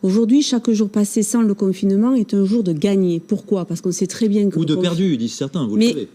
Aujourd'hui, chaque jour passé sans le confinement est un jour de gagné. Pourquoi? Parce qu'on sait très bien que... Ou de perdu, disent certains, vous le savez.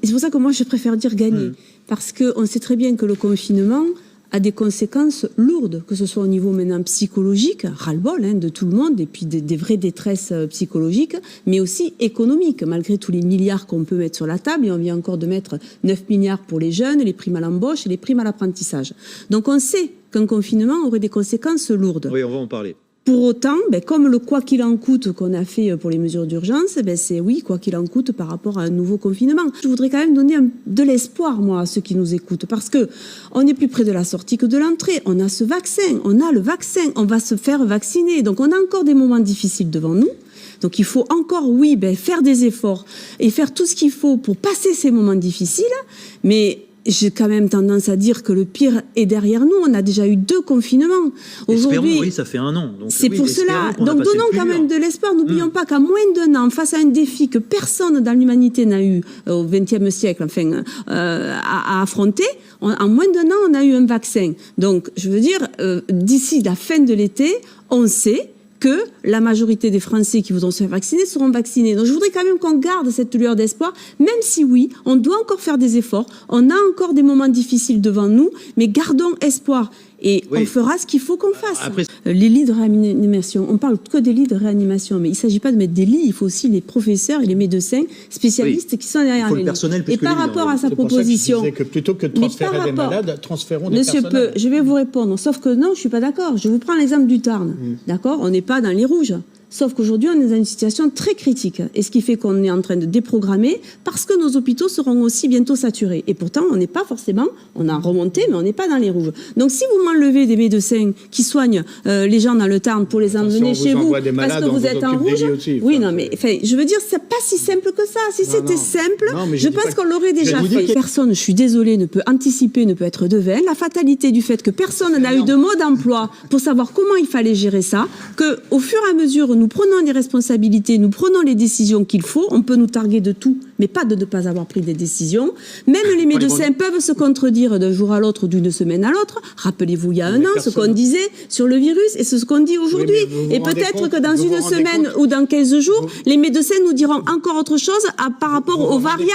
C'est pour ça que moi, je préfère dire gagné. Parce qu'on sait très bien que le confinement a des conséquences lourdes, que ce soit au niveau maintenant psychologique, ras-le-bol de tout le monde, et puis des vraies détresses psychologiques, mais aussi économiques, malgré tous les milliards qu'on peut mettre sur la table. Et on vient encore de mettre 9 milliards pour les jeunes, les primes à l'embauche et les primes à l'apprentissage. Donc on sait qu'un confinement aurait des conséquences lourdes. Oui, on va en parler. Pour autant, comme le quoi qu'il en coûte qu'on a fait pour les mesures d'urgence, c'est oui, quoi qu'il en coûte par rapport à un nouveau confinement. Je voudrais quand même donner de l'espoir, moi, à ceux qui nous écoutent, parce que on est plus près de la sortie que de l'entrée. On a ce vaccin, on a le vaccin, on va se faire vacciner. Donc on a encore des moments difficiles devant nous. Donc il faut encore, oui, faire des efforts et faire tout ce qu'il faut pour passer ces moments difficiles, mais j'ai quand même tendance à dire que le pire est derrière nous. On a déjà eu 2 confinements. Aujourd'hui, oui, ça fait 1 an. C'est pour cela. Donc donnons quand même de l'espoir. N'oublions pas qu'à moins d'1 an, face à un défi que personne dans l'humanité n'a eu au XXe siècle, à affronter, en moins d'1 an, on a eu un vaccin. Donc, je veux dire, d'ici la fin de l'été, on sait que la majorité des Français qui voudront se faire vacciner seront vaccinés. Donc je voudrais quand même qu'on garde cette lueur d'espoir, même si oui, on doit encore faire des efforts, on a encore des moments difficiles devant nous, mais gardons espoir. Et on fera ce qu'il faut qu'on fasse. Après... Les lits de réanimation, on parle que des lits de réanimation, mais il ne s'agit pas de mettre des lits, il faut aussi les professeurs et les médecins spécialistes qui sont derrière les lits. Et par rapport à sa proposition... Que plutôt que de transférer des malades, transférons des Monsieur personnels. Je vais vous répondre, sauf que non, je ne suis pas d'accord. Je vous prends l'exemple du Tarn, d'accord? On n'est pas dans les rouges. Sauf qu'aujourd'hui, on est dans une situation très critique. Et ce qui fait qu'on est en train de déprogrammer parce que nos hôpitaux seront aussi bientôt saturés. Et pourtant, on n'est pas forcément, on a remonté, mais on n'est pas dans les rouges. Donc si vous m'enlevez des médecins qui soignent les gens dans le Tarn pour les emmener chez vous parce que vous êtes en rouge, oui, non, mais je veux dire, c'est pas si simple que ça. Si c'était simple, je pense qu'on l'aurait déjà fait. Personne, je suis désolée, ne peut anticiper, ne peut être devin. La fatalité du fait que personne n'a eu de mot d'emploi pour savoir comment il fallait gérer ça, qu'au fur et à mesure, nous prenons les responsabilités, nous prenons les décisions qu'il faut. On peut nous targuer de tout, mais pas de ne pas avoir pris des décisions. Même les médecins peuvent se contredire d'un jour à l'autre, d'une semaine à l'autre. Rappelez-vous, il y a un an, ce qu'on disait sur le virus et ce qu'on dit aujourd'hui. Et peut-être que dans une semaine ou dans 15 jours, les médecins nous diront encore autre chose par rapport aux variants.